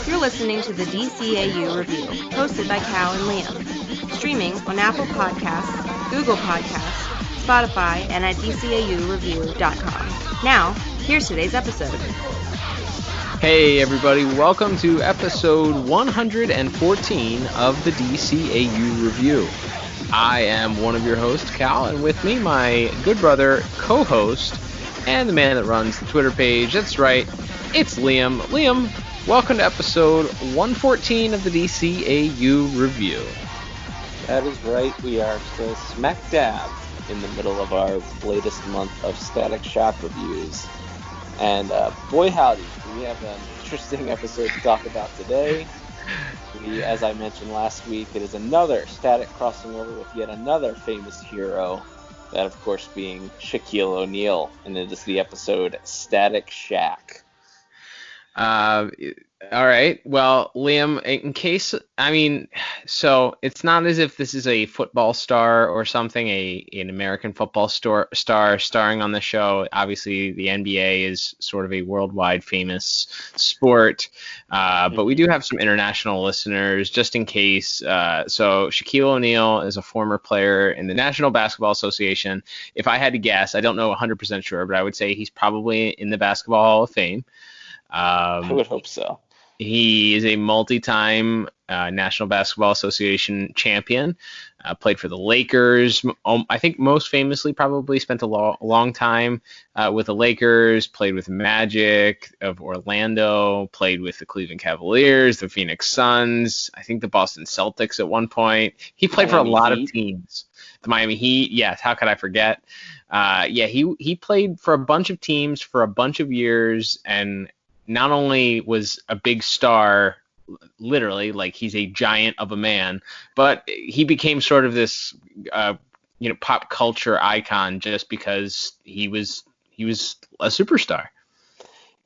You're listening to the DCAU Review, hosted by Cal and Liam. Streaming on Apple Podcasts, Google Podcasts, Spotify, and at DCAUreview.com. Now, here's today's episode. Hey everybody, welcome to episode 114 of the DCAU Review. I am one of your hosts, Cal, and with me, my good brother, co-host, and the man that runs the Twitter page. That's right, it's Liam. Liam, welcome to episode 114 of the DCAU Review. That is right, we are still smack dab in the middle of our latest month of Static Shock reviews. And boy howdy, we have an interesting episode to talk about today. As I mentioned last week, it is another Static crossing over with yet another famous hero, that of course being Shaquille O'Neal, and it is the episode Static Shaq. All right. Well, Liam, so it's not as if this is a football star or something, an American football star starring on the show. Obviously, the NBA is sort of a worldwide famous sport, but we do have some international listeners just in case. So Shaquille O'Neal is a former player in the National Basketball Association. If I had to guess, I don't know 100% sure, but I would say he's probably in the Basketball Hall of Fame. I would hope so. He is a multi-time National Basketball Association champion, played for the Lakers. I think most famously probably spent a long time with the Lakers, played with Magic of Orlando, played with the Cleveland Cavaliers, the Phoenix Suns, I think the Boston Celtics at one point. He played for a lot of teams. The Miami Heat, yes, how could I forget? He played for a bunch of teams for a bunch of years, and not only was a big star, literally, like he's a giant of a man, but he became sort of this, pop culture icon just because he was a superstar.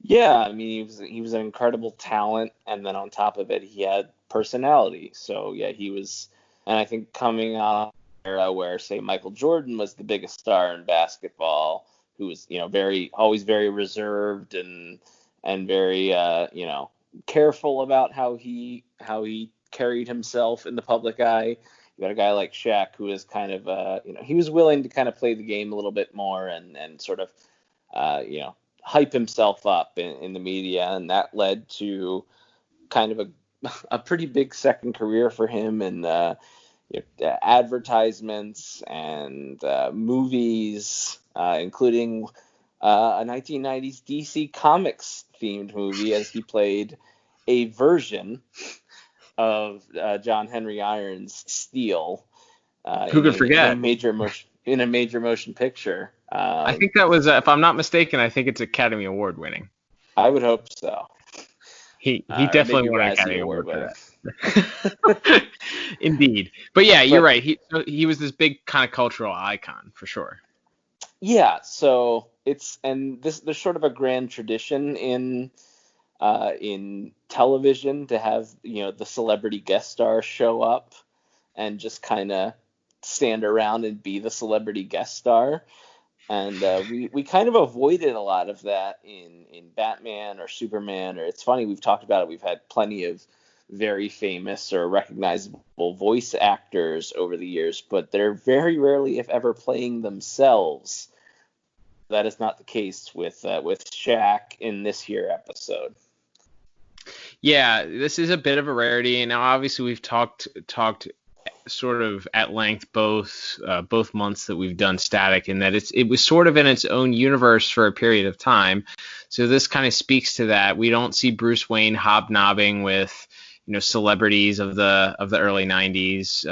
Yeah, I mean, he was an incredible talent, and then on top of it, he had personality. So yeah, he was, and I think coming out of an era where, say, Michael Jordan was the biggest star in basketball, who was, always very reserved and very, careful about how he carried himself in the public eye. You got a guy like Shaq who is kind of, he was willing to kind of play the game a little bit more and sort of, hype himself up in the media. And that led to kind of a pretty big second career for him in advertisements and movies, including a 1990s DC Comics themed movie, as he played a version of John Henry Irons' Steel. Who could forget? In a major motion picture. I think that was, if I'm not mistaken, I think it's Academy Award winning. I would hope so. He definitely won an Academy Award for that. Indeed. But yeah, you're right. He was this big kind of cultural icon for sure. Yeah, so there's sort of a grand tradition in television to have, the celebrity guest star show up and just kind of stand around and be the celebrity guest star. And we kind of avoided a lot of that in Batman or Superman, or it's funny, we've talked about it. We've had plenty of very famous or recognizable voice actors over the years, but they're very rarely, if ever, playing themselves. That is not the case with Shaq in this here episode. Yeah, this is a bit of a rarity. And now, obviously, we've talked sort of at length both months that we've done Static, and that it was sort of in its own universe for a period of time. So this kind of speaks to that. We don't see Bruce Wayne hobnobbing with celebrities of the early 90s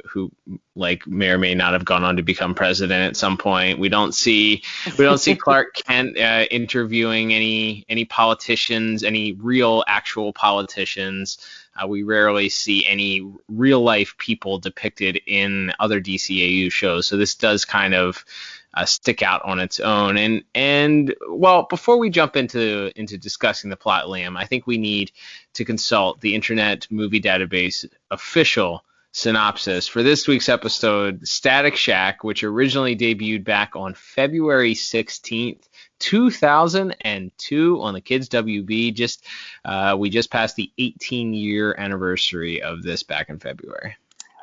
who may or may not have gone on to become president at some point. We don't see Clark Kent interviewing any politicians, any real actual politicians. We rarely see any real life people depicted in other DCAU shows. So this does kind of stick out on its own. And well, before we jump into discussing the plot, Liam, I think we need to consult the Internet Movie Database official synopsis for this week's episode, Static Shaq, which originally debuted back on February 16th, 2002 on the Kids WB. We just passed the 18-year anniversary of this back in February.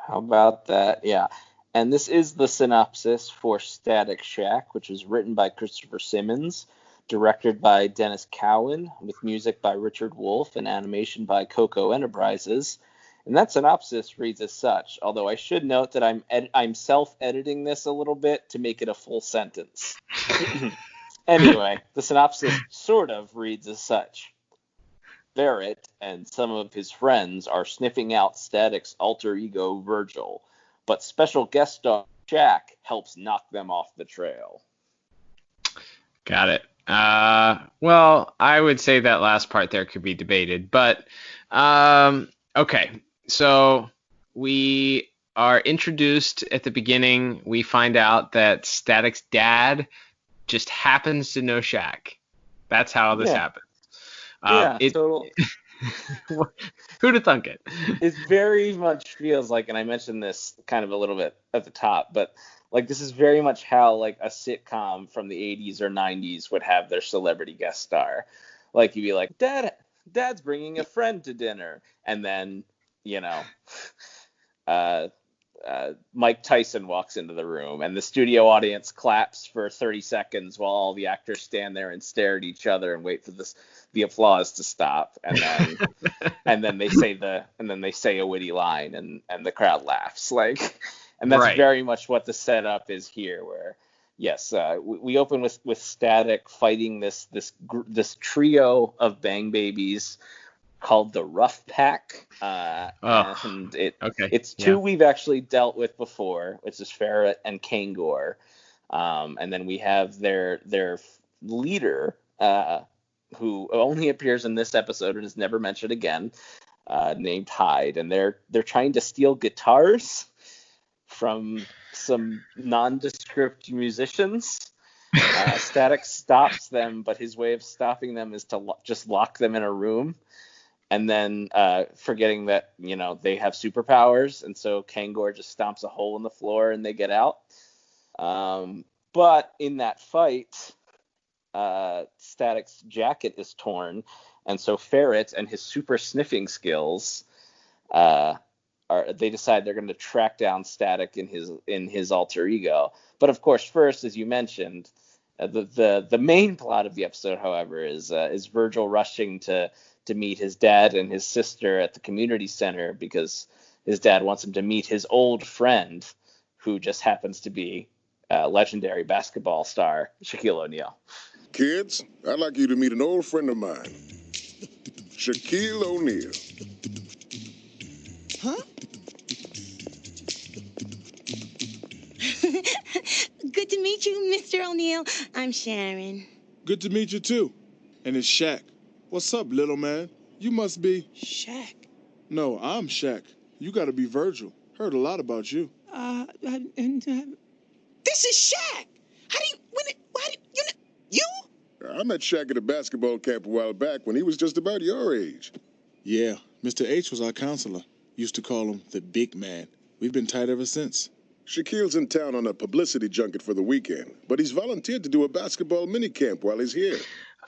How about that? Yeah. And this is the synopsis for Static Shack, which was written by Christopher Simmons, directed by Dennis Cowan, with music by Richard Wolf and animation by Coco Enterprises. And that synopsis reads as such, although I should note that I'm self-editing this a little bit to make it a full sentence. Anyway, the synopsis sort of reads as such. Barrett and some of his friends are sniffing out Static's alter ego Virgil, but special guest star Shaq helps knock them off the trail. Got it. Well, I would say that last part there could be debated, but okay. So we are introduced at the beginning. We find out that Static's dad just happens to know Shaq. That's how this happens. Total. Who'd have thunk it? It very much feels like, and I mentioned this kind of a little bit at the top, but like this is very much how like a sitcom from the 80s or 90s would have their celebrity guest star. Like you'd be like, Dad's bringing a friend to dinner, and then Mike Tyson walks into the room, and the studio audience claps for 30 seconds while all the actors stand there and stare at each other and wait for the applause to stop, and then and then they say a witty line, and the crowd laughs, like, and that's right. Very much what the setup is here, where yes, we open with Static fighting this trio of Bang Babies called the Rough Pack, and it's two we've actually dealt with before, which is Ferret and Kangor, and then we have their leader, who only appears in this episode and is never mentioned again, named Hyde, and they're trying to steal guitars from some nondescript musicians. Static stops them, but his way of stopping them is to just lock them in a room, and then forgetting that they have superpowers, and so Kangor just stomps a hole in the floor and they get out. But in that fight, Static's jacket is torn, and so Ferret and his super sniffing skills they decide they're going to track down Static in his alter ego. But of course, first, as you mentioned, the main plot of the episode, however, is Virgil rushing to meet his dad and his sister at the community center because his dad wants him to meet his old friend, who just happens to be legendary basketball star Shaquille O'Neal. Kids, I'd like you to meet an old friend of mine, Shaquille O'Neal. Huh? Good to meet you, Mr. O'Neal. I'm Sharon. Good to meet you, too. And it's Shaq. What's up, little man? You must be... Shaq? No, I'm Shaq. You gotta be Virgil. Heard a lot about you. This is Shaq! You? I met Shaq at a basketball camp a while back when he was just about your age. Yeah, Mr. H was our counselor. Used to call him the big man. We've been tight ever since. Shaquille's in town on a publicity junket for the weekend, but he's volunteered to do a basketball minicamp while he's here.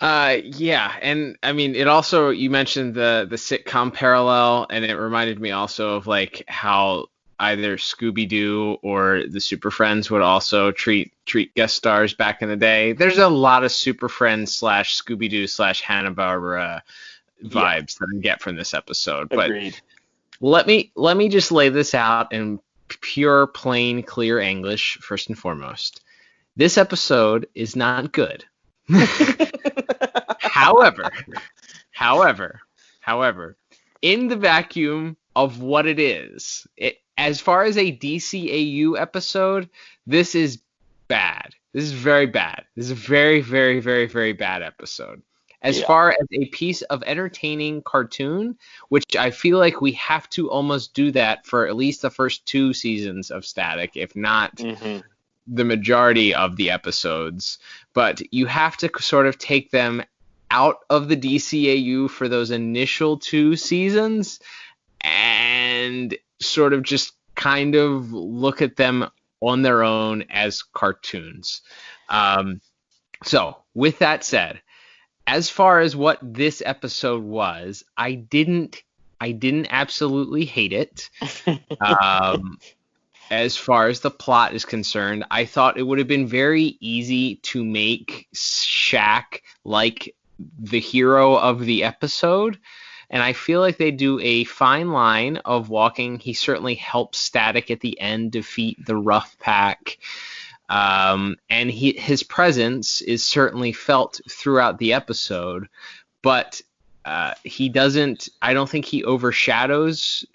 Yeah, and I mean, it also, you mentioned the sitcom parallel, and it reminded me also of like how either Scooby-Doo or the Super Friends would also treat guest stars back in the day. There's a lot of Super Friends / Scooby-Doo / Hanna-Barbera vibes that I get from this episode. Agreed. But let me just lay this out in pure, plain, clear English first and foremost. This episode is not good. However, in the vacuum of what it is, as far as a DCAU episode, this is bad. This is very bad. This is a very, very, very, very bad episode. As far as a piece of entertaining cartoon, which I feel like we have to almost do that for at least the first 2 seasons of Static, if not the majority of the episodes. But you have to sort of take them out of the DCAU for those initial 2 seasons and sort of just kind of look at them on their own as cartoons. So, with that said, as far as what this episode was, I didn't absolutely hate it. As far as the plot is concerned, I thought it would have been very easy to make Shaq like the hero of the episode. And I feel like they do a fine line of walking. He certainly helps Static at the end defeat the Rough Pack. And his presence is certainly felt throughout the episode, but he doesn't. I don't think he overshadows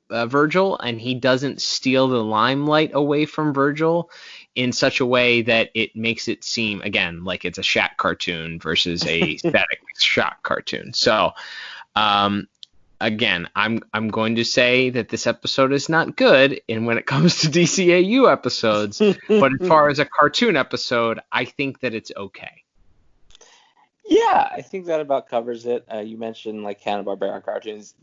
Virgil, and he doesn't steal the limelight away from Virgil in such a way that it makes it seem, again, like it's a Shaq cartoon versus a Static Shaq cartoon. So, again, I'm going to say that this episode is not good, and when it comes to DCAU episodes, but as far as a cartoon episode, I think that it's okay. Yeah, I think that about covers it. You mentioned like Hanna-Barbera cartoons.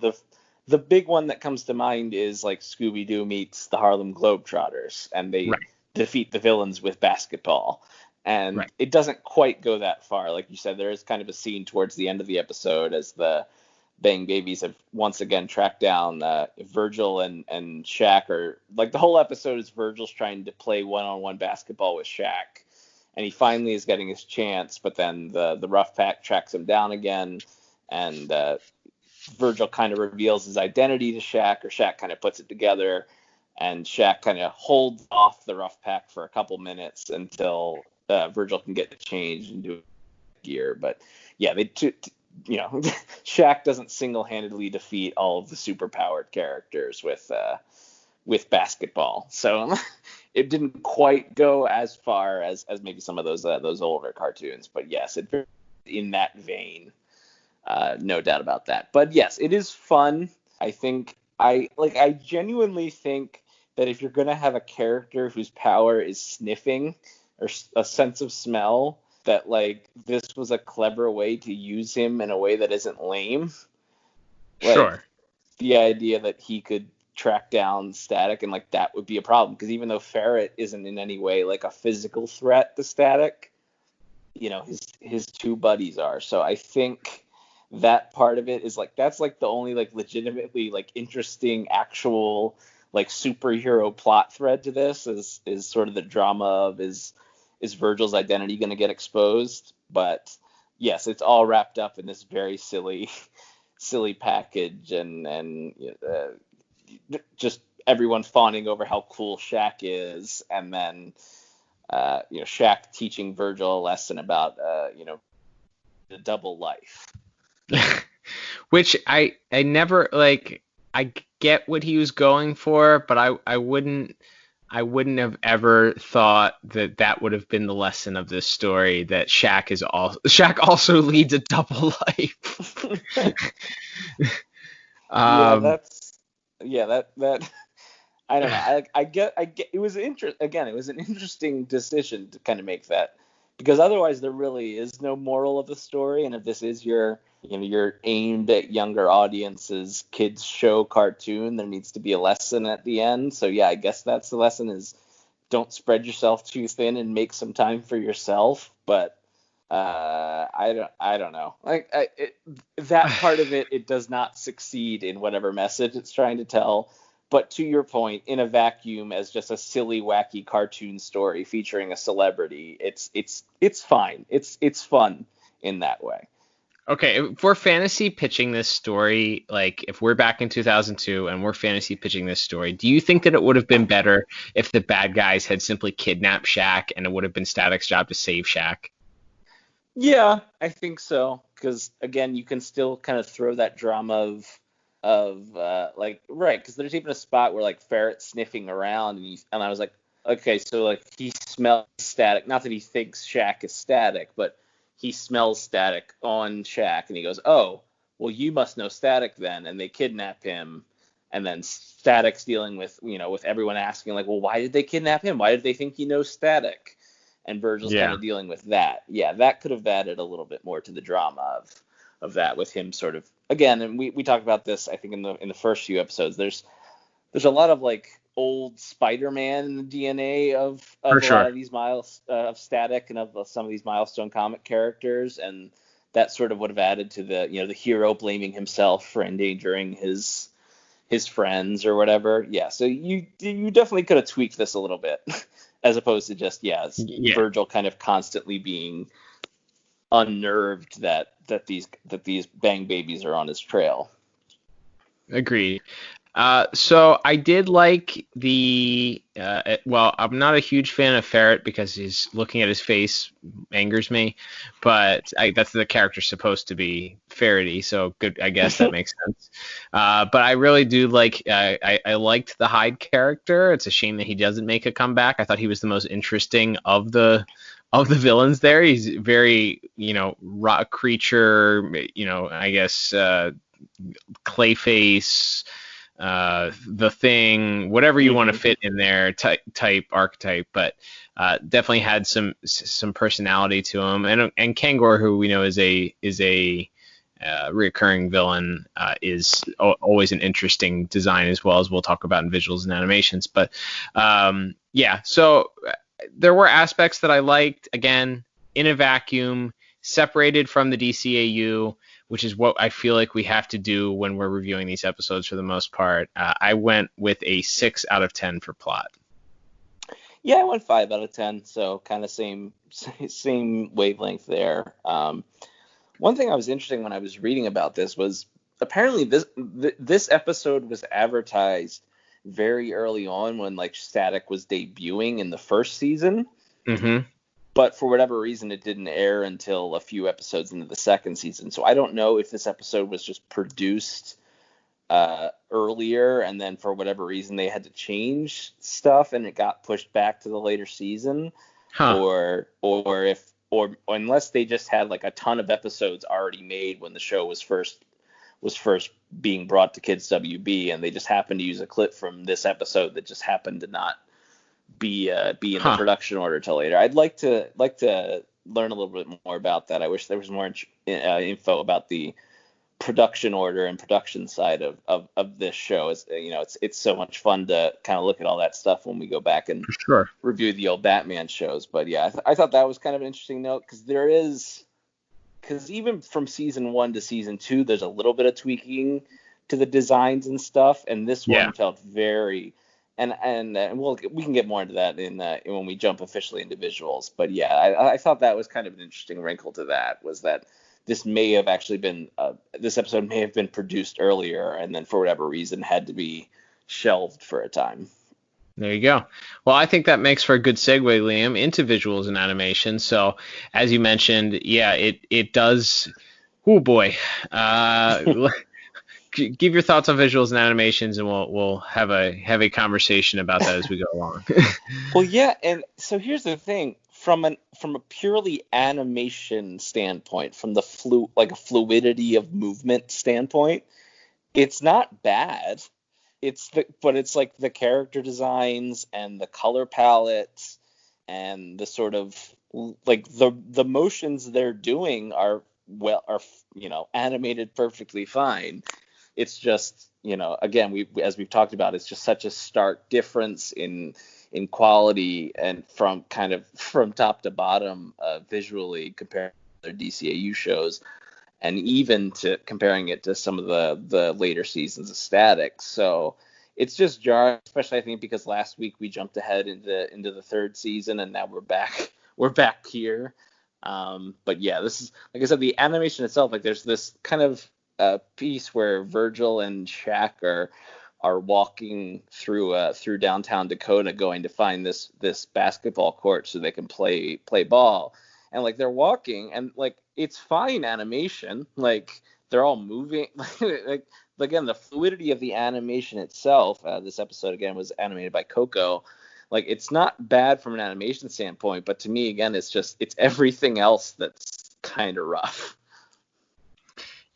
The big one that comes to mind is like Scooby-Doo meets the Harlem Globetrotters, and they defeat the villains with basketball. And it doesn't quite go that far. Like you said, there is kind of a scene towards the end of the episode as the Bang Babies have once again tracked down Virgil and Shaq. Or like the whole episode is Virgil's trying to play one-on-one basketball with Shaq. And he finally is getting his chance, but then the Rough Pack tracks him down again, and Virgil kind of reveals his identity to Shaq, or Shaq kind of puts it together, and Shaq kind of holds off the Rough Pack for a couple minutes until Virgil can get the change and do gear. But yeah, Shaq doesn't single-handedly defeat all of the superpowered characters with basketball, so it didn't quite go as far as maybe some of those older cartoons. But yes, it's in that vein. No doubt about that. But yes, it is fun. I think I genuinely think that if you're going to have a character whose power is sniffing or a sense of smell, that like this was a clever way to use him in a way that isn't lame. Like, sure. The idea that he could track down Static, and like that would be a problem, because even though Ferret isn't in any way like a physical threat to Static, his two buddies are. So I think that part of it is like that's like the only like legitimately like interesting actual like superhero plot thread to this is sort of the drama of is Virgil's identity going to get exposed. But yes, it's all wrapped up in this very silly package, and just everyone fawning over how cool Shaq is, and then Shaq teaching Virgil a lesson about the double life. Which I never like. I get what he was going for, but I wouldn't have ever thought that would have been the lesson of this story, that Shaq also leads a double life. That I don't know. I get it was it was an interesting decision to kind of make that, because otherwise there really is no moral of the story, and if this is your aimed at younger audiences kids show cartoon, there needs to be a lesson at the end. So yeah, I guess that's the lesson, is don't spread yourself too thin and make some time for yourself. But I don't know. That part of it does not succeed in whatever message it's trying to tell. But to your point, in a vacuum, as just a silly, wacky cartoon story featuring a celebrity, it's fine. It's fun in that way. Okay, if we're fantasy pitching this story, like if we're back in 2002 and we're fantasy pitching this story, do you think that it would have been better if the bad guys had simply kidnapped Shaq and it would have been Static's job to save Shaq? Yeah, I think so. Because again, you can still kind of throw that drama because there's even a spot where like Ferret's sniffing around, and I was like, okay, so like he smells Static. Not that he thinks Shaq is Static, but he smells Static on Shaq, and he goes, oh, well, you must know Static then. And they kidnap him, and then Static's dealing with, with everyone asking, like, well, why did they kidnap him? Why did they think he knows Static? And Virgil's kind of dealing with that. Yeah, that could have added a little bit more to the drama of that, with him sort of, again, and we talked about this, I think, in the first few episodes. There's a lot of, like, old Spider-Man in the DNA of For a sure. lot of these of Static and of some of these Milestone comic characters, and that sort of would have added to the the hero blaming himself for endangering his friends or whatever. Yeah, so you definitely could have tweaked this a little bit, as opposed to just Virgil kind of constantly being unnerved that these bang babies are on his trail. Agreed. So I did like the I'm not a huge fan of Ferret because he's looking at his face angers me, but that's the character's supposed to be ferrety, so good. I guess that makes sense. But I really do like. I liked the Hyde character. It's a shame that he doesn't make a comeback. I thought he was the most interesting of the villains there. He's very rock creature. I guess Clayface. The Thing, whatever you want to fit in there, type archetype, but definitely had some personality to him. And Kangor, who we know is a reoccurring villain, is always an interesting design, as well, as we'll talk about in visuals and animations. But so there were aspects that I liked. Again, in a vacuum, separated from the DCAU, which is what I feel like we have to do when we're reviewing these episodes for the most part. I went with a 6 out of 10 for plot. Yeah, I went 5 out of 10, so kind of same wavelength there. One thing I was interesting when I was reading about this was apparently this episode was advertised very early on when Static was debuting in the first season. Mm-hmm. But for whatever reason, it didn't air until a few episodes into the second season. So I don't know if this episode was just produced earlier, and then for whatever reason they had to change stuff and it got pushed back to the later season, or unless they just had a ton of episodes already made when the show was first being brought to Kids WB, and they just happened to use a clip from this episode that just happened to not be in the production order till later. I'd like to learn a little bit more about that. I wish there was more info about the production order and production side of this show. It's so much fun to kind of look at all that stuff when we go back and review the old Batman shows. But yeah, I thought that was kind of an interesting note, because even from season 1 to season 2, there's a little bit of tweaking to the designs and stuff, and this one felt very. And we can get more into that when we jump officially into visuals. But yeah, I thought that was kind of an interesting wrinkle to that, was that this may have actually been this episode may have been produced earlier, and then for whatever reason had to be shelved for a time. There you go. Well, I think that makes for a good segue, Liam, into visuals and animation. So as you mentioned, it does. Oh boy. Give your thoughts on visuals and animations, and we'll have a conversation about that as we go along. Well, yeah, and so here's the thing: from a purely animation standpoint, from the fluidity of movement standpoint, it's not bad. But it's the character designs and the color palettes and the sort of the motions they're doing are animated perfectly fine. It's just, again, as we've talked about, it's just such a stark difference in quality and from top to bottom visually compared to their DCAU shows, and even to comparing it to some of the later seasons of Static. So it's just jarring, especially I think because last week we jumped ahead into the third season, and now we're back here. But yeah, this is, like I said, the animation itself, there's this kind of piece where Virgil and Shaq are walking through downtown Dakota, going to find this basketball court so they can play ball, and they're walking, and it's fine animation, they're all moving, again, the fluidity of the animation itself. This episode again was animated by Coco. It's not bad from an animation standpoint, but to me, again, it's everything else that's kind of rough.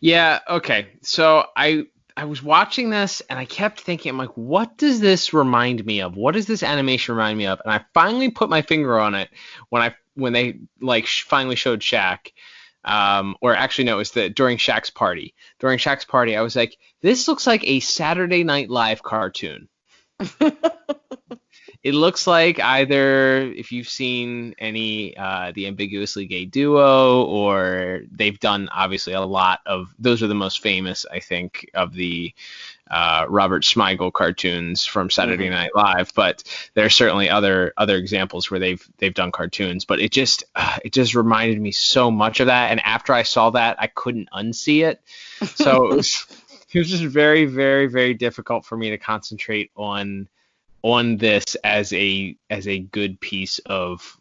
Yeah, okay. So I was watching this and I kept thinking, I'm what does this remind me of? What does this animation remind me of? And I finally put my finger on it when they finally showed Shaq. Or actually, no, it was during Shaq's party. During Shaq's party, I was like, this looks like a Saturday Night Live cartoon. It looks like either if you've seen any the Ambiguously Gay Duo, or they've done obviously a lot of those are the most famous, I think, of the Robert Smigel cartoons from Saturday Night Live. But there's certainly other examples where they've done cartoons. But it just reminded me so much of that. And after I saw that, I couldn't unsee it. So it was just very, very, very difficult for me to concentrate on this as a good piece of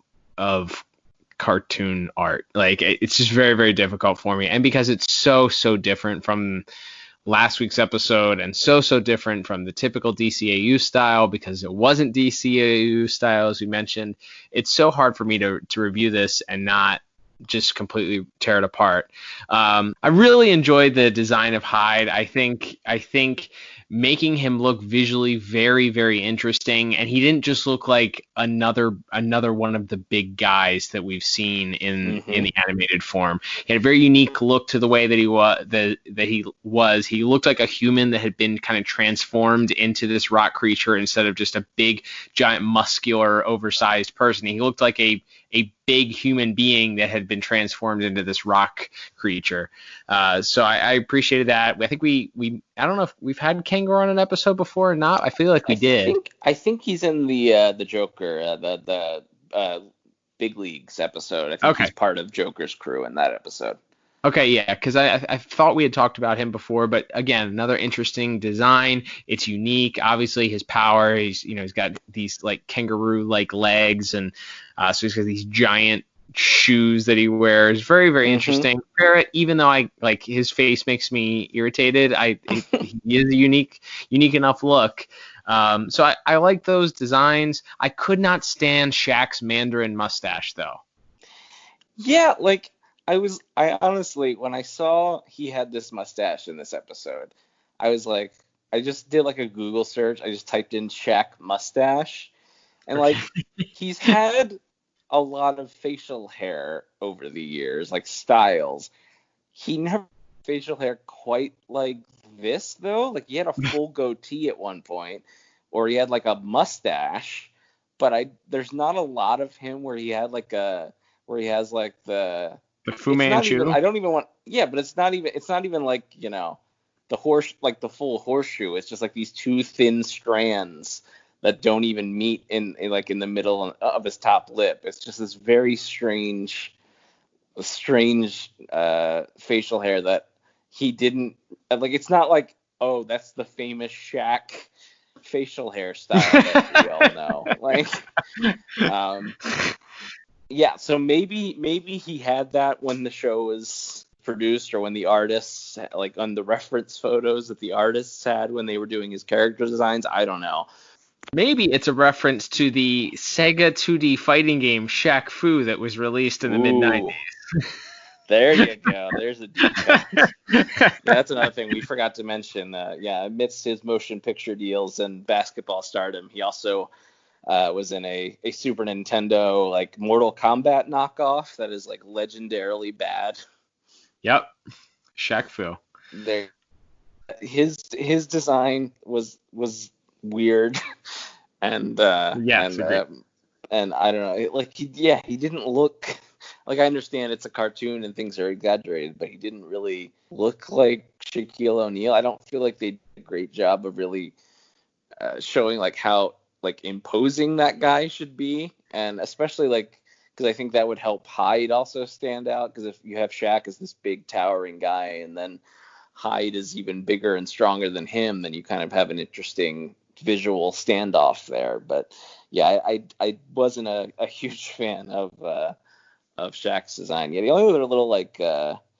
cartoon art. Like, it's just very, very difficult for me. And because it's so different from last week's episode, and so different from the typical DCAU style, because it wasn't DCAU style, as we mentioned, it's so hard for me to review this and not just completely tear it apart. I really enjoyed the design of Hyde. I think making him look visually very, very interesting, and he didn't just look like another one of the big guys that we've seen in the animated form. He had a very unique look to the way that he was. He looked like a human that had been kind of transformed into this rock creature instead of just a big, giant, muscular, oversized person. He looked like a big human being that had been transformed into this rock creature. So I appreciated that. I think I don't know if we've had Kangor on an episode before or not. I feel like we did. I think he's in the Joker, the Big Leagues episode. I think he's part of Joker's crew in that episode. Okay, yeah, because I thought we had talked about him before, but again, another interesting design. It's unique. Obviously, his power. He's got these like kangaroo-like legs, and so he's got these giant shoes that he wears. Very, very interesting. Parrot, even though I like his face makes me irritated, he is a unique enough look. So I like those designs. I could not stand Shaq's Mandarin mustache though. Yeah, like I honestly, when I saw he had this mustache in this episode, I was like, I just did like a Google search. I just typed in Shaq mustache, and like he's had a lot of facial hair over the years, like styles. He never had facial hair quite like this though. Like he had a full goatee at one point, or he had like a mustache, but there's not a lot of him where he has like the Fu Manchu. I don't even want. Yeah, but it's not even like, you know, the full horseshoe. It's just like these two thin strands that don't even meet in the middle of his top lip. It's just this very strange facial hair that he didn't like. It's not like, oh, that's the famous Shaq facial hairstyle that we all know. Like, yeah, so maybe he had that when the show was produced, or when the artists, like on the reference photos that the artists had when they were doing his character designs. I don't know. Maybe it's a reference to the Sega 2D fighting game Shaq Fu that was released in the mid-90s. There you go. There's a deep cut. That's another thing we forgot to mention. Amidst his motion picture deals and basketball stardom, he also was in a Super Nintendo like Mortal Kombat knockoff that is like legendarily bad. Yep, Shaq Fu. His design was weird, and and I don't know, like he didn't look like, I understand it's a cartoon and things are exaggerated, but he didn't really look like Shaquille O'Neal. I don't feel like they did a great job of really showing like how like imposing that guy should be, and especially like, because I think that would help Hyde also stand out, because if you have Shaq as this big towering guy and then Hyde is even bigger and stronger than him, then you kind of have an interesting visual standoff there. But yeah, I wasn't a huge fan of Shaq's design. Yeah, the only other little like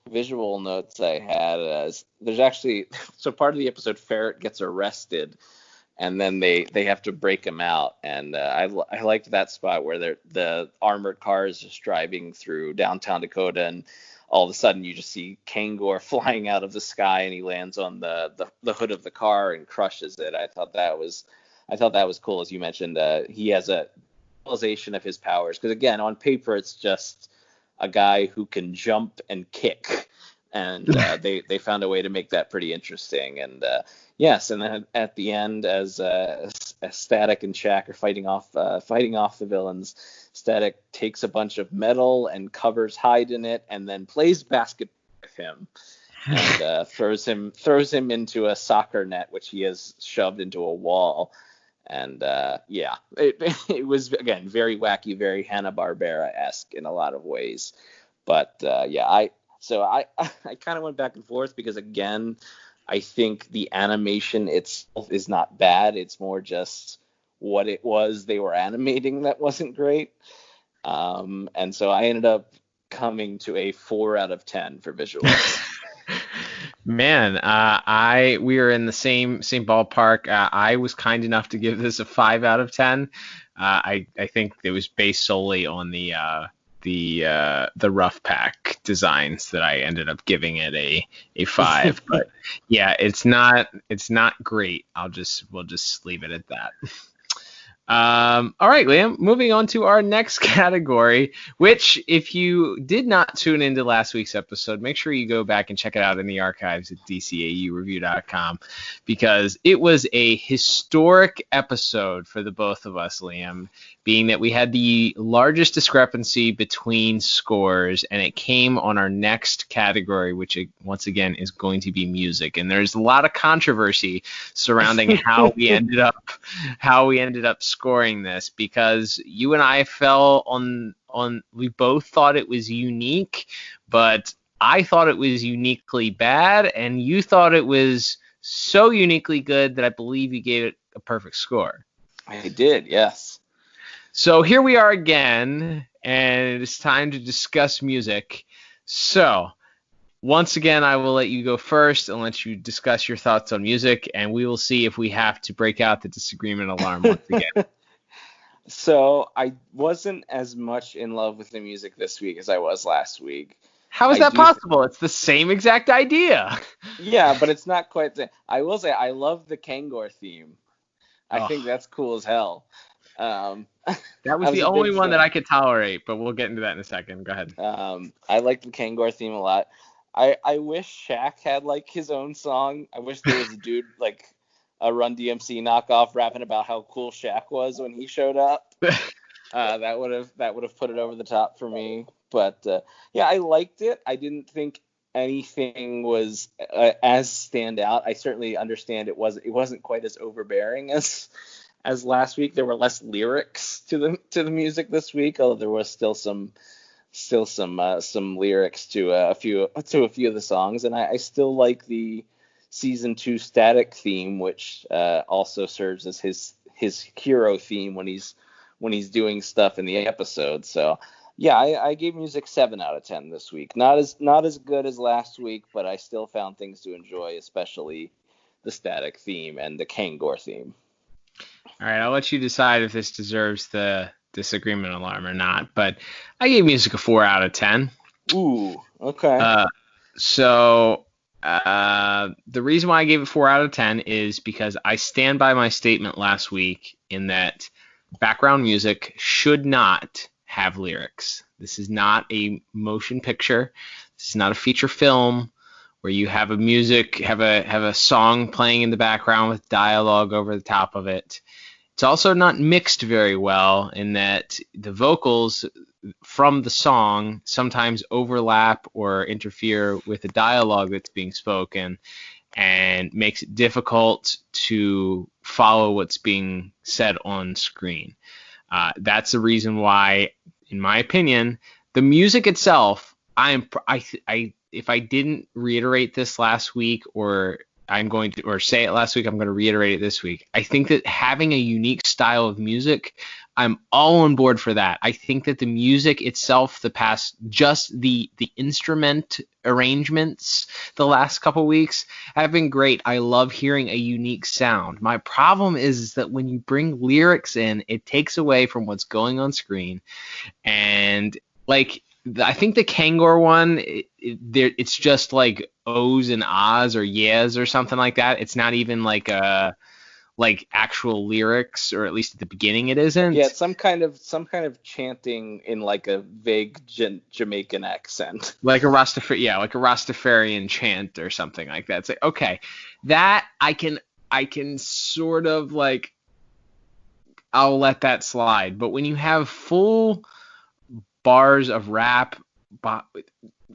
visual notes I had is there's actually, so part of the episode, Ferret gets arrested, and then they have to break him out. And I liked that spot where the armored car is just driving through downtown Dakota, and all of a sudden you just see Kangor flying out of the sky, and he lands on the hood of the car and crushes it. I thought that was cool. As you mentioned, he has a realization of his powers, because again, on paper it's just a guy who can jump and kick. and they found a way to make that pretty interesting. And yes, and then at the end, as Static and Shaq are fighting off the villains, Static takes a bunch of metal and covers Hyde in it, and then plays basketball with him, and throws him into a soccer net, which he has shoved into a wall. And it was, again, very wacky, very Hanna-Barbera-esque in a lot of ways. But I kind of went back and forth because, again, I think the animation itself is not bad. It's more just what it was they were animating that wasn't great. And so I ended up coming to a 4 out of 10 for visuals. Man, we are in the same ballpark. I was kind enough to give this a 5 out of 10. I think it was based solely on the rough pack designs that I ended up giving it a 5. But yeah, it's not great. We'll just leave it at that. All right, Liam, moving on to our next category, which if you did not tune into last week's episode, make sure you go back and check it out in the archives at DCAUreview.com, because it was a historic episode for the both of us, Liam, being that we had the largest discrepancy between scores, and it came on our next category, which once again is going to be music. And there's a lot of controversy surrounding how we ended up scoring this, because you and I fell on we both thought it was unique, but I thought it was uniquely bad, and you thought it was so uniquely good that I believe you gave it a perfect score. I did, yes. So here we are again, and it's time to discuss music. So once again, I will let you go first and let you discuss your thoughts on music, and we will see if we have to break out the disagreement alarm once again. So I wasn't as much in love with the music this week as I was last week. How is that possible? It's the same exact idea. Yeah, but it's not quite the. I will say I love the Kangor theme. I think that's cool as hell. That was the only one that I could tolerate, but we'll get into that in a second. Go ahead. I like the Kangor theme a lot. I wish Shaq had like his own song. I wish there was a dude like a Run DMC knockoff rapping about how cool Shaq was when he showed up. That would have put it over the top for me. But I liked it. I didn't think anything was as standout. I certainly understand it wasn't quite as overbearing as last week. There were less lyrics to the music this week, although there was still some lyrics to a few of the songs, and I still like the season 2 Static theme, which also serves as his hero theme when he's doing stuff in the episode. So yeah, I gave music 7 out of 10 this week. Not as good as last week, but I still found things to enjoy, especially the Static theme and the Kangor theme. All right, I'll let you decide if this deserves the disagreement alarm or not, but I gave music a 4 out of 10. Ooh, okay. So the reason why I gave it 4 out of 10 is because I stand by my statement last week in that background music should not have lyrics. This is not a motion picture. This is not a feature film where you have a song playing in the background with dialogue over the top of it. It's also not mixed very well in that the vocals from the song sometimes overlap or interfere with the dialogue that's being spoken, and makes it difficult to follow what's being said on screen. That's the reason why, in my opinion, the music itself, if I didn't reiterate this last week or say it last week, I'm going to reiterate it this week. I think that having a unique style of music, I'm all on board for that. I think that the music itself, just the instrument arrangements the last couple weeks have been great. I love hearing a unique sound. My problem is that when you bring lyrics in, it takes away from what's going on screen. And like, I think the Kangor one, it's just like ohs and ahs or yes or something like that. It's not even like a like actual lyrics, or at least at the beginning it isn't. Yeah, it's some kind of chanting in like a vague Jamaican accent. Like a Rastafarian chant or something like that. It's like, okay, that I can sort of like, I'll let that slide. But when you have full bars of rap,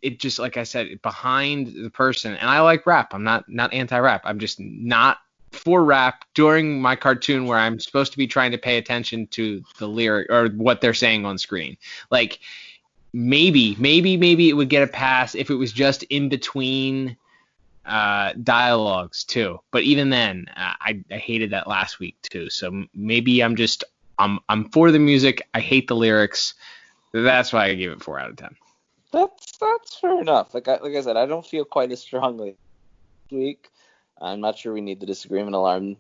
it just, like I said, behind the person, and I like rap. I'm not anti-rap. I'm just not for rap during my cartoon where I'm supposed to be trying to pay attention to the lyric or what they're saying on screen. Like maybe it would get a pass if it was just in between dialogues too. But even then, I hated that last week too. So maybe I'm for the music. I hate the lyrics. That's why I gave it 4 out of 10. That's fair enough. Like I said, I don't feel quite as strongly this week. I'm not sure we need the disagreement alarm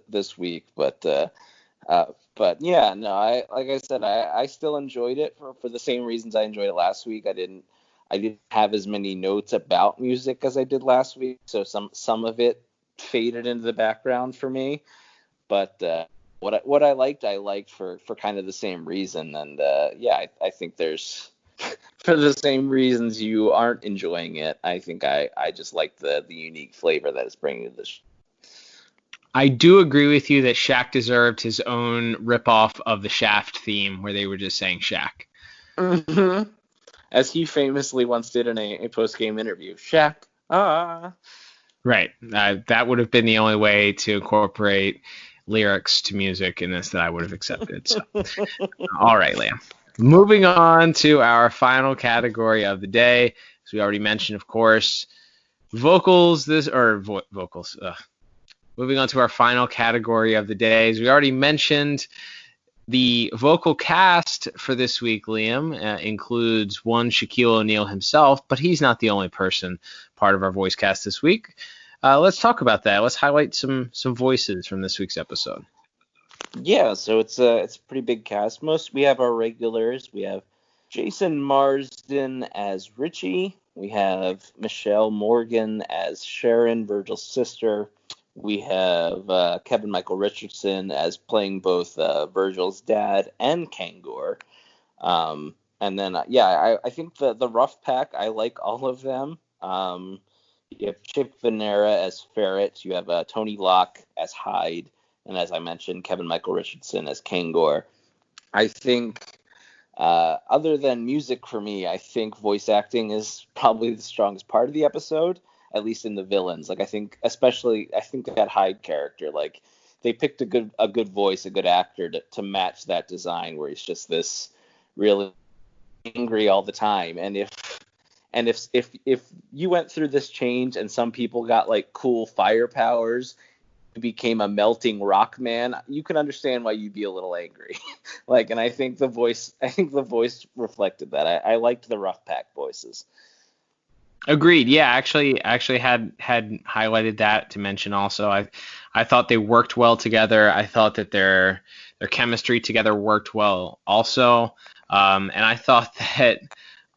this week, but yeah, no, I still enjoyed it for the same reasons I enjoyed it last week. I didn't have as many notes about music as I did last week, so some of it faded into the background for me. But what I liked for kind of the same reason, and I think there's for the same reasons you aren't enjoying it. I think I just like the unique flavor that it's bringing to the show. I do agree with you that Shaq deserved his own ripoff of the Shaft theme where they were just saying Shaq. Mm-hmm. As he famously once did in a post-game interview. Shaq. Right. That would have been the only way to incorporate lyrics to music in this that I would have accepted. So. All right, Liam. Moving on to our final category of the day. As we already mentioned, of course, vocals. Moving on to our final category of the day. As we already mentioned, the vocal cast for this week, Liam, includes one Shaquille O'Neal himself, but he's not the only person part of our voice cast this week. Let's talk about that. Let's highlight some voices from this week's episode. Yeah, so it's a pretty big cast. We have our regulars. We have Jason Marsden as Richie. We have Michelle Morgan as Sharon, Virgil's sister. We have Kevin Michael Richardson as playing both Virgil's dad and Kangor. And then, I think the rough pack, I like all of them. You have Chip Venera as Ferret. You have Tony Locke as Hyde. And as I mentioned, Kevin Michael Richardson as Kangor. I think, other than music for me, I think voice acting is probably the strongest part of the episode, at least in the villains. Like I think that Hyde character, like they picked a good voice, a good actor to match that design where he's just this really angry all the time. And if you went through this change and some people got like cool fire powers, became a melting rock man, you can understand why you'd be a little angry. And I think the voice reflected that. I liked the rough pack voices. Agreed. Yeah, actually had highlighted that to mention also. I thought they worked well together. I thought that their chemistry together worked well also. And I thought that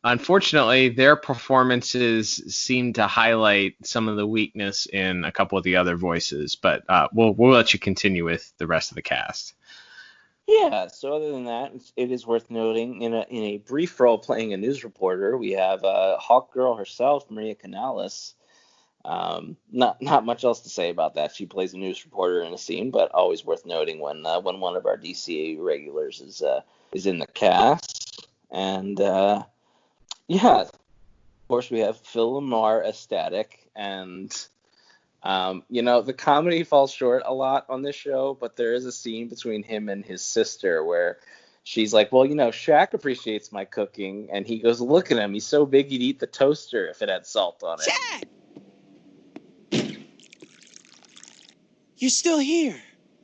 unfortunately their performances seemed to highlight some of the weakness in a couple of the other voices. But we'll let you continue with the rest of the cast. Yeah, so other than that, it is worth noting in a brief role playing a news reporter, we have Hawk Girl herself, Maria Canales. Not much else to say about that. She plays a news reporter in a scene, but always worth noting when one of our DCAU regulars is in the cast. And of course we have Phil Lamar as Static, and the comedy falls short a lot on this show, but there is a scene between him and his sister where she's like, well, Shaq appreciates my cooking, and he goes, look at him, he's so big he'd eat the toaster if it had salt on it. Shaq! You're still here.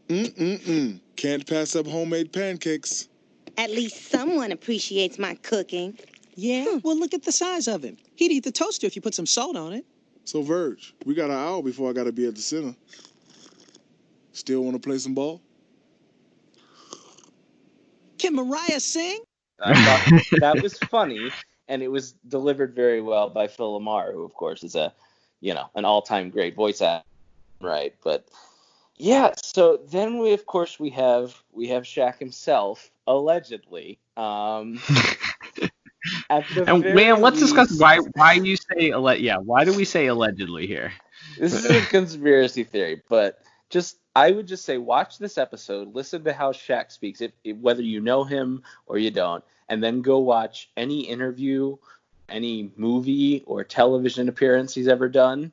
Can't pass up homemade pancakes. At least someone appreciates my cooking. Yeah? Well, look at the size of him. He'd eat the toaster if you put some salt on it. So, Verge, we got an hour before I got to be at the center. Still want to play some ball? Can Mariah sing? I thought that was funny, and it was delivered very well by Phil Lamar, who, of course, is an all-time great voice actor, right? But Yeah, so then we of course we have Shaq himself, allegedly. At the And very man, let's discuss least, why you say why do we say allegedly here? this is a conspiracy theory, but I would just say watch this episode, listen to how Shaq speaks, whether you know him or you don't, and then go watch any interview, any movie or television appearance he's ever done,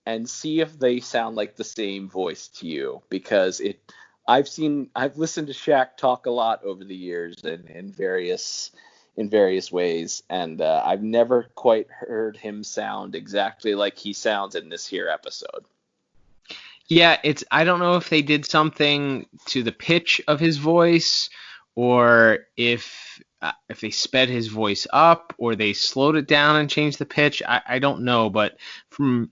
and see if they sound like the same voice to you, because I've listened to Shaq talk a lot over the years in various ways, and I've never quite heard him sound exactly like he sounds in this here episode. Yeah, I don't know if they did something to the pitch of his voice, or if they sped his voice up, or they slowed it down and changed the pitch. I don't know, but from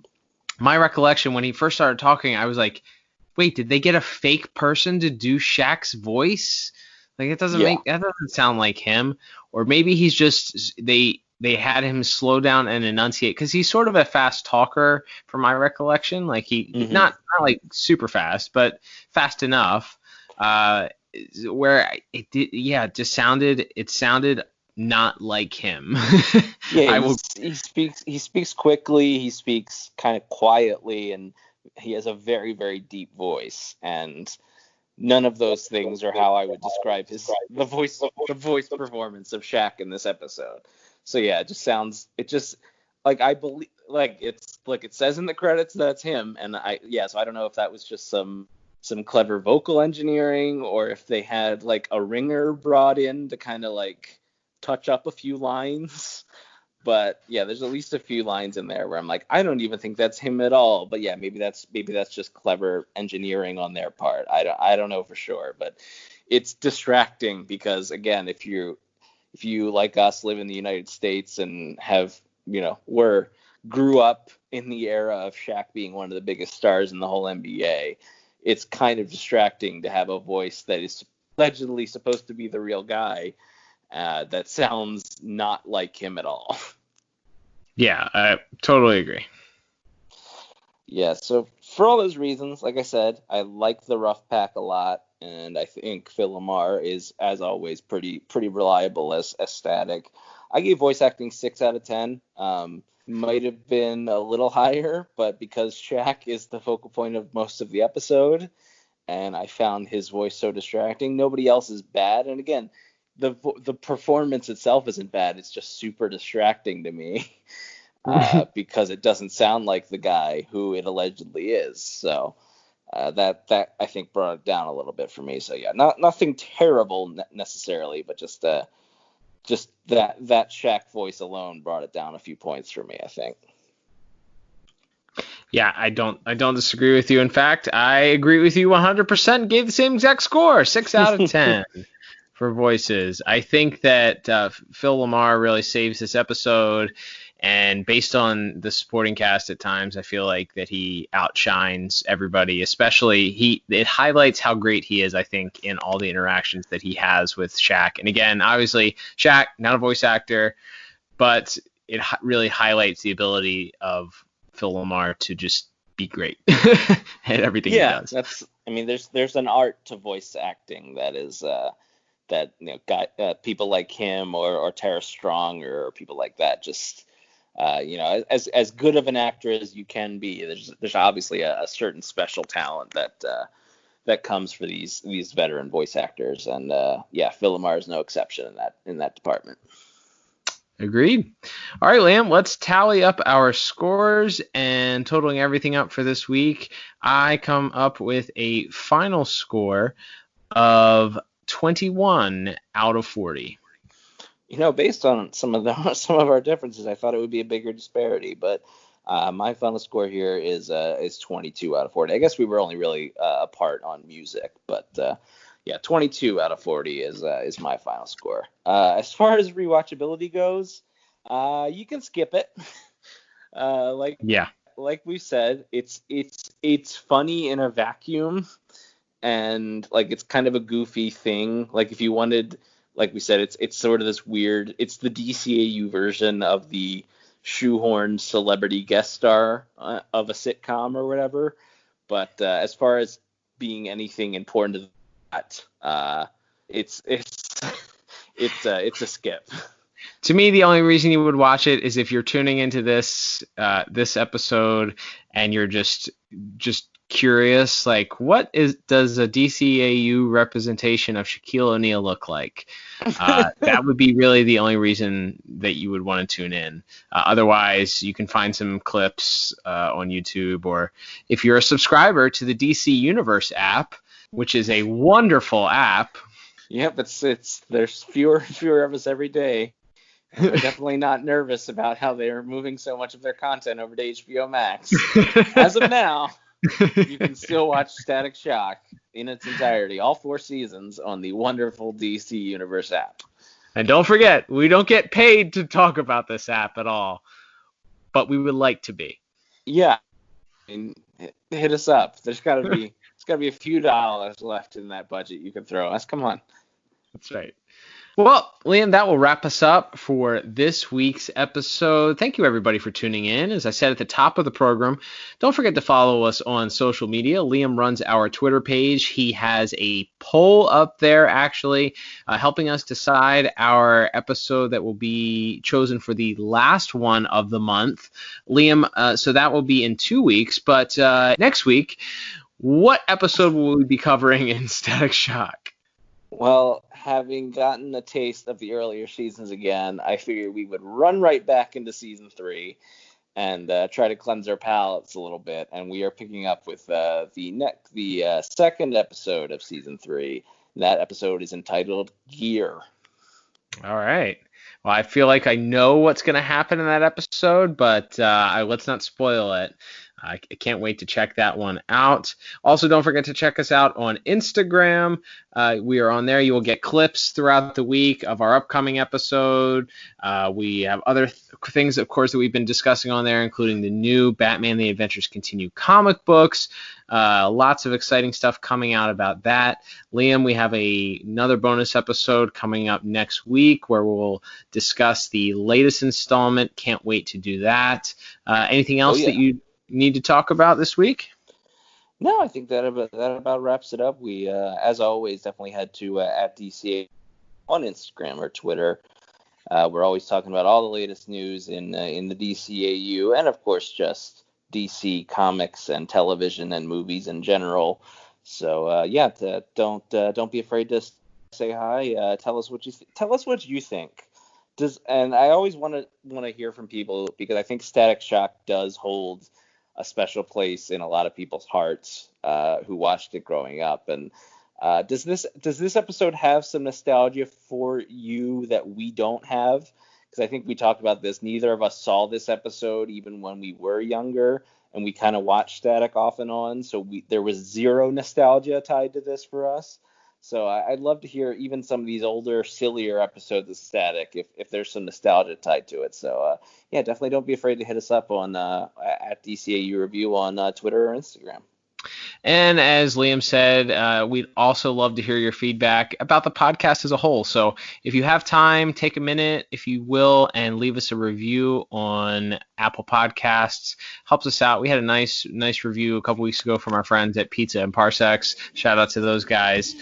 my recollection, when he first started talking, I was like, wait, did they get a fake person to do Shaq's voice? Like, that doesn't sound like him. Or maybe he's just, they had him slow down and enunciate, because he's sort of a fast talker from my recollection. Like, not like super fast, but fast enough, where it sounded not like him. Yeah, he speaks quickly, he speaks kind of quietly, and he has a very, very deep voice, and none of those things are how I would describe the voice performance of Shaq in this episode. So yeah, it just like, I believe, like, it's like it says in the credits that's him, and so I don't know if that was just some clever vocal engineering, or if they had like a ringer brought in to kind of like touch up a few lines. But yeah, there's at least a few lines in there where I'm like, I don't even think that's him at all. But yeah, maybe that's just clever engineering on their part. I don't know for sure, but it's distracting, because again, if you like us live in the United States and have, grew up in the era of Shaq being one of the biggest stars in the whole NBA, it's kind of distracting to have a voice that is allegedly supposed to be the real guy, that sounds not like him at all. Yeah, I totally agree. Yeah, so for all those reasons, like I said, I like the Rough Pack a lot, and I think Phil LaMarr is, as always, pretty reliable as static. I gave voice acting 6 out of 10. Might have been a little higher, but because Shaq is the focal point of most of the episode, and I found his voice so distracting, nobody else is bad. And again, the performance itself isn't bad. It's just super distracting to me, because it doesn't sound like the guy who it allegedly is. So that I think brought it down a little bit for me. So yeah, nothing terrible necessarily, but just that Shaq voice alone brought it down a few points for me, I think. Yeah, I don't disagree with you. In fact, I agree with you 100%. Gave the same exact score, 6 out of 10 for voices. I think that Phil LaMarr really saves this episode, and based on the supporting cast at times, I feel like that he outshines everybody. Especially, it highlights how great he is, I think, in all the interactions that he has with Shaq. And again, obviously, Shaq, not a voice actor, but it really highlights the ability of Phil LaMarr to just be great at everything he does. There's an art to voice acting that is that people like him or Tara Strong or people like that just as good of an actor as you can be. There's obviously a certain special talent that comes for these veteran voice actors, and Phil LaMarr is no exception in that department. Agreed. All right, Liam, let's tally up our scores, and totaling everything up for this week, I come up with a final score of 21 out of 40. Based on some of our differences, I thought it would be a bigger disparity, but my final score here is 22 out of 40. I guess we were only really apart on music, but 22 out of 40 is my final score. As far as rewatchability goes, you can skip it. Like we said, it's funny in a vacuum, and like it's kind of a goofy thing. Like if you wanted, like we said, it's sort of this weird. It's the DCAU version of the shoehorned celebrity guest star of a sitcom or whatever. But as far as being anything important to that. It's a skip. To me, the only reason you would watch it is if you're tuning into this episode and you're just curious, like, does a DCAU representation of Shaquille O'Neal look like? That would be really the only reason that you would want to tune in. Otherwise, you can find some clips on YouTube, or if you're a subscriber to the DC Universe app, which is a wonderful app. Yep, there's fewer and fewer of us every day. They're definitely not nervous about how they're moving so much of their content over to HBO Max. As of now, you can still watch Static Shock in its entirety, all 4 seasons, on the wonderful DC Universe app. And don't forget, we don't get paid to talk about this app at all, but we would like to be. Yeah, I mean, hit us up. There's got to be a few dollars left in that budget you can throw us. Come on. That's right. Well, Liam, that will wrap us up for this week's episode. Thank you, everybody, for tuning in. As I said at the top of the program, don't forget to follow us on social media. Liam runs our Twitter page. He has a poll up there, actually, helping us decide our episode that will be chosen for the last one of the month. Liam, so that will be in 2 weeks. But next week, what episode will we be covering in Static Shock? Well, having gotten a taste of the earlier seasons again, I figured we would run right back into season 3 and try to cleanse our palates a little bit. And we are picking up with the second episode of season 3. That episode is entitled Gear. All right. Well, I feel like I know what's going to happen in that episode, but let's not spoil it. I can't wait to check that one out. Also, don't forget to check us out on Instagram. We are on there. You will get clips throughout the week of our upcoming episode. We have other things, of course, that we've been discussing on there, including the new Batman The Adventures Continue comic books. Lots of exciting stuff coming out about that. Liam, we have another bonus episode coming up next week where we'll discuss the latest installment. Can't wait to do that. Anything else that you need to talk about this week? No, I think that about wraps it up. We, as always, definitely head to at DCA on Instagram or Twitter. We're always talking about all the latest news in the DCAU, and of course just DC comics and television and movies in general. So don't be afraid to say hi. Tell us what you think. And I always want to hear from people, because I think Static Shock does hold a special place in a lot of people's hearts who watched it growing up. And does this episode have some nostalgia for you that we don't have? Because I think we talked about this. Neither of us saw this episode even when we were younger, and we kind of watched Static off and on. So there was zero nostalgia tied to this for us. So I'd love to hear even some of these older, sillier episodes of Static if there's some nostalgia tied to it. So, definitely don't be afraid to hit us up on at DCAU Review on Twitter or Instagram. And as Liam said, we'd also love to hear your feedback about the podcast as a whole. So if you have time, take a minute, if you will, and leave us a review on Apple Podcasts. Helps us out. We had a nice review a couple weeks ago from our friends at Pizza and Parsecs. Shout out to those guys.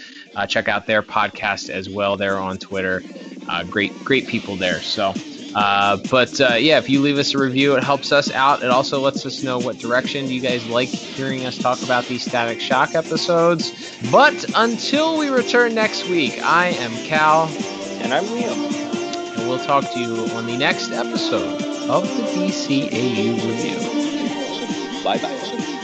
Check out their podcast as well. They're on Twitter. Great people there. So. If you leave us a review, it helps us out. It also lets us know what direction you guys like hearing us talk about these Static Shock episodes. But until we return next week, I am Cal. And I'm Liam. And we'll talk to you on the next episode of the DCAU Review. Bye-bye.